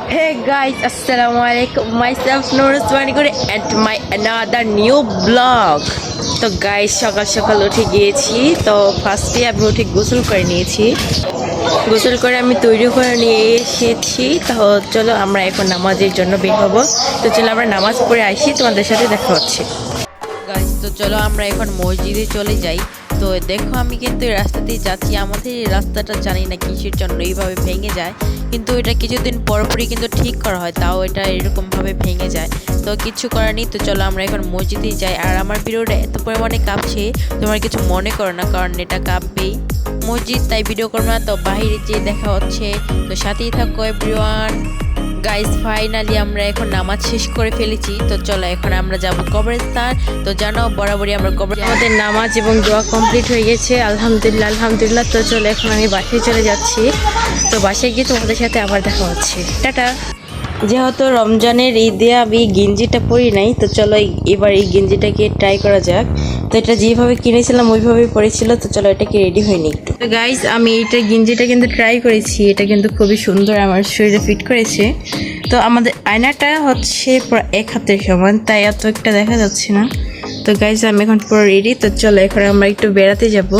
Hey guys, Assalamualaikum. Myself Noor Usmaniguri and my another new vlog. তো guys সকাল সকাল উঠে গিয়েছি। তো ফার্স্টে আমি উঠে গোসল করে নিয়েছি। গোসল করে আমি তৈরি করে নিয়ে এসেছি। তো চলো আমরা এখন নামাজের জন্য বের হব। তো চলো আমরা নামাজ পড়ে আসি, তোমাদের সাথে দেখা হচ্ছে। গাইস তো চলো আমরা এখন মসজিদে চলে যাই। তো দেখো আমি কিন্তু এই রাস্তাতেই যাচ্ছি। আমাদের এই রাস্তাটা জানি না কিসের জন্য এইভাবে ভেঙে যায়, কিন্তু এটা কিছুদিন পরপরই কিন্তু ঠিক করা হয়, তাও এটা এরকমভাবে ভেঙে যায়। তো কিছু করার নেই। তো চলো আমরা এখন মসজিদেই যাই। আর আমার ভিডিওটা এত পরিমাণে কাঁপছে, তোমার কিছু মনে করো না, কারণ এটা কাঁপবেই। মসজিদ তাই ভিডিও করবো না। তো বাইরে যেয়ে দেখা হচ্ছে, তো সাথেই থাকো এভরিওয়ান। গাইস ফাইনালি আমরা এখন নামাজ শেষ করে ফেলেছি। তো চলো এখন আমরা যাব কবরস্থান। তো জানো বরাবরই আমরা আমাদের নামাজ এবং দোয়া কমপ্লিট হয়ে গেছে, আলহামদুলিল্লাহ আলহামদুলিল্লাহ। তো চলো এখন আমি বাসায় চলে যাচ্ছি। তো বাসায় গিয়ে তোমাদের সাথে আবার দেখা হচ্ছে। টাটা। যেহেতু রমজানের ঈদে আমি গেঞ্জিটা পরি নাই, তো চলো এবার এই গেঞ্জিটাকে ট্রাই করা যাক। তো এটা যেভাবে কিনেছিলাম ওইভাবেই পরেছিল। তো চলো এটাকে রেডি হয়নি একটু। তো গাইস আমি এইটা গেঞ্জিটা কিন্তু ট্রাই করেছি, এটা কিন্তু খুবই সুন্দর, আমার শরীরে ফিট করেছে। তো আমাদের আয়নাটা হচ্ছে পুরো এক হাতের সমান, তাই এত একটা দেখা যাচ্ছে না। তো গাইস আমি এখন পুরো রেডি। তো চলো এখন আমরা একটু বেড়াতে যাব।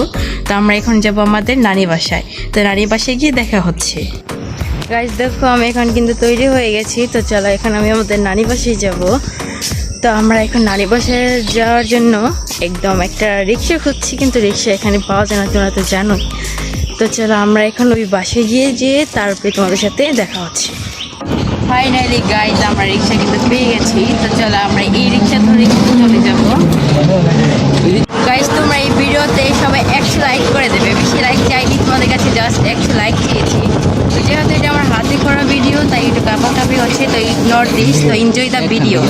তো আমরা এখন যাব আমাদের নানি বাসায়। তো নানি বাসায় গিয়ে দেখা হচ্ছে। গাইস দেখো আমি এখন কিন্তু তৈরি হয়ে গেছি। তো চলো এখন আমি আমাদের নানি বাসায় যাব। তো আমরা এখন নানি বাসায় যাওয়ার জন্য একদম একটা রিক্সা খুঁজছি, কিন্তু রিক্সা এখানে পাওয়া যায় না, তোমরা তো জানোই। তো চলো আমরা এখন ওই বাসায় গিয়ে তারপরে তোমাদের সাথে দেখা হচ্ছে। ফাইনালি গাইস আমরা রিক্সা কিন্তু পেয়ে গেছি। তো চলো আমরা এই রিক্সা ধরে কিন্তু চলে যাব। গাইস তোমরা এই ভিডিওতে সবাই 100 লাইক করে দেবে। বেশি লাইক চাইনি, তোমাদের কাছে জাস্ট 100 লাইক চেয়েছি। তো যেহেতু এটা আমার হাতে করা ভিডিও, তাই একটু কাঁপাকাঁপি হচ্ছে। তো ইগনোর দিস, তো এনজয় দ্য ভিডিও।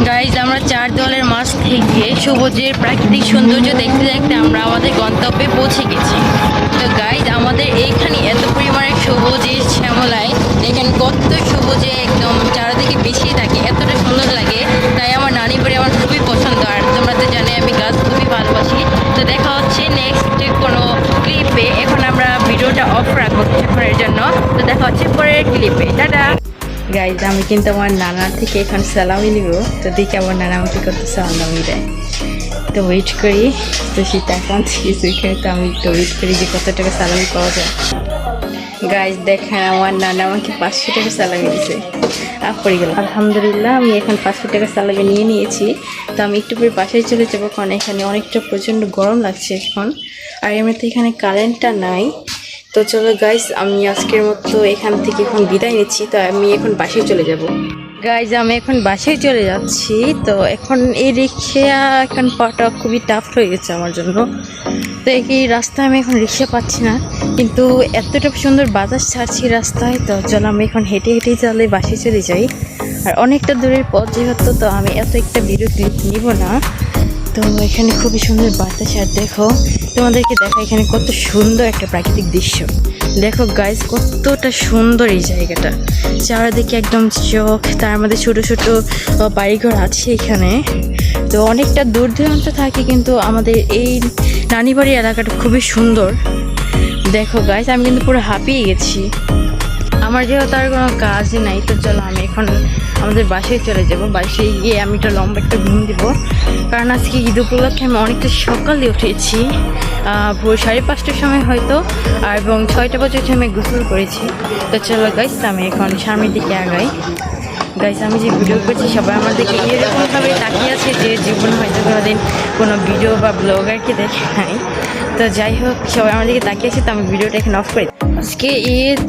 গাইজ আমরা চার দেওয়ালের মাছ থেকে সবুজের প্রাকৃতিক সৌন্দর্য দেখতে দেখতে আমরা আমাদের গন্তব্যে পৌঁছে গেছি। তো গাইজ আমাদের এইখানে এত পরিমাণে সবুজের শ্যামলায়, দেখেন কত সবুজে একদম চারিদিকে বেশি থাকে, এতটা সুন্দর লাগে। তাই আমার নানি বাড়ি আমার খুবই পছন্দ। আর তোমরা তো জানে আমি গাছ খুবই ভালোবাসি। তো দেখা হচ্ছে নেক্সট কোনো ক্লিপে। এখন আমরা ভিডিওটা অফ রাখবো কিছুক্ষণের জন্য। তো দেখা হচ্ছে পরের ক্লিপে। টাটা। গাইজ আমি কিন্তু আমার নানার থেকে এখন সালামি নিব। তো দেখি আমার নানা আমাকে কত সালামি দেয়। তো ওয়েট করি। তো সেটা এখন এখানে তো আমি একটু ওয়েট করি যে কত টাকা সালামি পাওয়া যায়। গাইজ দেখেন আমার নানা আমাকে 500 টাকা সালামি দিয়েছে। পড়ে গেল। আলহামদুলিল্লাহ আমি এখন 500 টাকা সালামি নিয়ে নিয়েছি। তো আমি একটু পরে বাসায় চলে যাবো, কারণ এখানে অনেকটা প্রচণ্ড গরম লাগছে এখন। আর এমনিতে এখানে কারেন্টটা নাই। তো চলো গাইস আমি আজকের মতো এখান থেকে এখন বিদায় নিচ্ছি। তো আমি এখন বাসায় চলে যাব। গাইজ আমি এখন বাসায় চলে যাচ্ছি। তো এখন এই রিক্সা এখন পাওয়াটা খুবই টাফ হয়ে গেছে আমার জন্য। তো এই রাস্তায় আমি এখন রিক্সা পাচ্ছি না, কিন্তু এতটা সুন্দর বাতাস ছাড়ছি রাস্তায়। তো চলো আমি এখন হেঁটে হেঁটেই চলে বাসায় চলে যাই। আর অনেকটা দূরের পথ যেহেতু, তো আমি এত একটা ভিডিও ক্লিপ নিব না। তো এখানে খুবই সুন্দর বাতাস। আর দেখো তোমাদেরকে দেখা এখানে কত সুন্দর একটা প্রাকৃতিক দৃশ্য। দেখো গাইজ কতটা সুন্দর এই জায়গাটা, চারিদিকে একদম চোখ। তার মধ্যে ছোটো ছোটো বাড়িঘর আছে এখানে। তো অনেকটা দূর দূরান্ত থাকে, কিন্তু আমাদের এই নানি বাড়ির এলাকাটা খুবই সুন্দর। দেখো গাইজ আমি কিন্তু পুরো হাঁপিয়ে গেছি। আমার যেহেতু আর কোনো কাজই নাই, তো চলো আমি এখন আমাদের বাসায় চলে যাব। বাসায় গিয়ে আমি একটা লম্বা একটা ঘুম দিব, কারণ আজকে ঈদ উপলক্ষে আমি অনেকটা সকালে উঠেছি, ভোর 5:30টার সময় হয়তো। আর এবং 6টা বাজে আমি গোসল করেছি। তো চলো গাইস আমি এখন সামনের দিকে আগাই। গাইস আমি যে ভিডিও করছি সবাই আমার দিকে এরকমভাবে তাকিয়ে আছে যে জীবন হয়তো কোনোদিন কোনো ভিডিও বা ব্লগারকে দেখে নাই। তো যাই হোক সবাই আমার দিকে তাকিয়ে আছে, তো আমি ভিডিওটা এখানে অফ করি। আজকে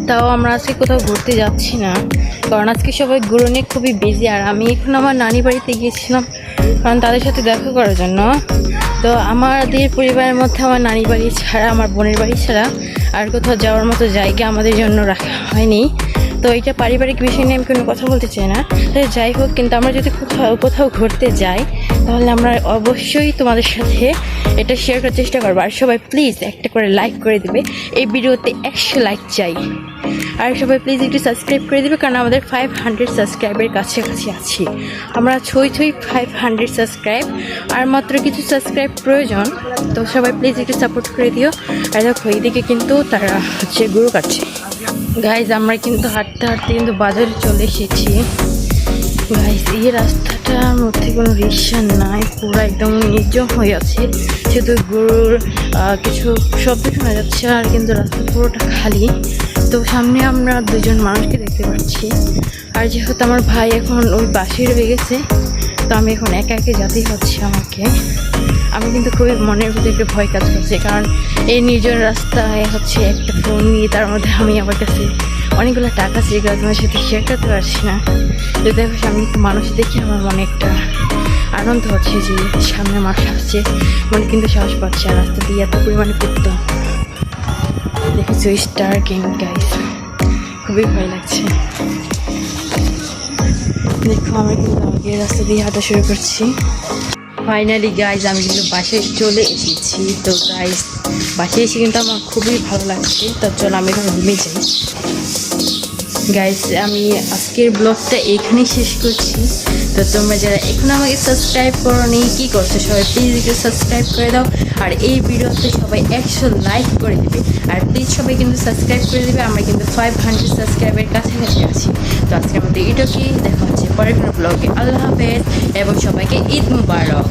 তাও আমরা আজকে কোথাও ঘুরতে যাচ্ছি না, কারণ আজকে সবাই ঘুরে নিয়ে খুবই বিজি। আর আমি এখন আমার নানি বাড়িতে গিয়েছিলাম কারণ তাদের সাথে দেখা করার জন্য। তো আমাদের পরিবারের মধ্যে আমার নানি বাড়ি ছাড়া, আমার বোনের বাড়ি ছাড়া আর কোথাও যাওয়ার মতো জায়গা আমাদের জন্য রাখা হয়নি। তো এটা পারিবারিক বিষয় নিয়ে আমি কোনো কথা বলতে চাই না। তো যাই হোক, কিন্তু আমরা যদি কোথাও ঘুরতে যাই তাহলে আমরা অবশ্যই তোমাদের সাথে এটা শেয়ার করার চেষ্টা করবো। আর সবাই প্লিজ একটা করে লাইক করে দেবে, এই ভিডিওতে 100 লাইক চাই। আর সবাই প্লিজ একটু সাবস্ক্রাইব করে দেবে, কারণ আমাদের 500 সাবস্ক্রাইবের কাছাকাছি আছি আমরা। 500 সাবস্ক্রাইব, আর মাত্র কিছু সাবস্ক্রাইব প্রয়োজন। তো সবাই প্লিজ একটু সাপোর্ট করে দিও। আর দেখো এইদিকে কিন্তু তারা হচ্ছে গরু কাটছে। গাইজ আমরা কিন্তু হাঁটতে হাঁটতে কিন্তু বাজারে চলে এসেছি। গাইজ এই রাস্তাটার মধ্যে কোনো রিক্সা নাই, পুরো একদম নির্জন হয়ে আছে, শুধু গরুর কিছু শব্দ শোনা যাচ্ছে, আর কিন্তু রাস্তা পুরোটা খালি। তো সামনে আমরা দুজন মানুষকে দেখতে পাচ্ছি। আর যেহেতু আমার ভাই এখন ওই বাসে রয়ে গেছে, তো আমি এখন একা একা যেতেই হচ্ছে আমাকে। আমি কিন্তু খুবই মনের ভিতরে একটু ভয় কাজ করছে, কারণ এই নির্জন রাস্তায় হচ্ছে একটা ফোন নিয়ে, তার মধ্যে আমি আমার কাছে অনেকগুলো টাকা আছে যেগুলো তোমার সাথে শেয়ার করতে পারছি না। তো দেখো আমি মানুষ দেখে আমার মনে একটা আনন্দ হচ্ছে যে সামনে মানুষ আসছে, মনে কিন্তু সাহস পাচ্ছে। আর রাস্তা দিয়ে এত পরিমাণে পড়তো দেখেছো স্টার কিং। গাইস খুবই ভয় লাগছে। দেখো আমি কিন্তু আমাকে রাস্তা দিয়ে হাঁটা শুরু করছি। ফাইনালি গাইজ আমি কিন্তু বাসায় চলে এসেছি। তো গাইজ বাসায় এসে কিন্তু আমার খুবই ভালো লাগছে। তো চলো আমি এখন রুমে যাই। গাইজ আমি আজকের ব্লগটা এখানেই শেষ করছি। তো তোমরা যারা এখন আমাকে সাবস্ক্রাইব করো নি, কী করছো সবাই প্লিজ একটু সাবস্ক্রাইব করে দাও। আর এই ভিডিওতে সবাই 100 লাইক করে দেবে। আর প্লিজ সবাই কিন্তু সাবস্ক্রাইব করে দেবে, আমরা কিন্তু 500 সাবস্ক্রাইবের কাছাকাছি আছি। তো আজকের মধ্যে এটুকুই, দেখা হচ্ছে পরের কোনো ব্লগে। আল্লাহ হাফেজ এবং সবাইকে ঈদ মুবারক।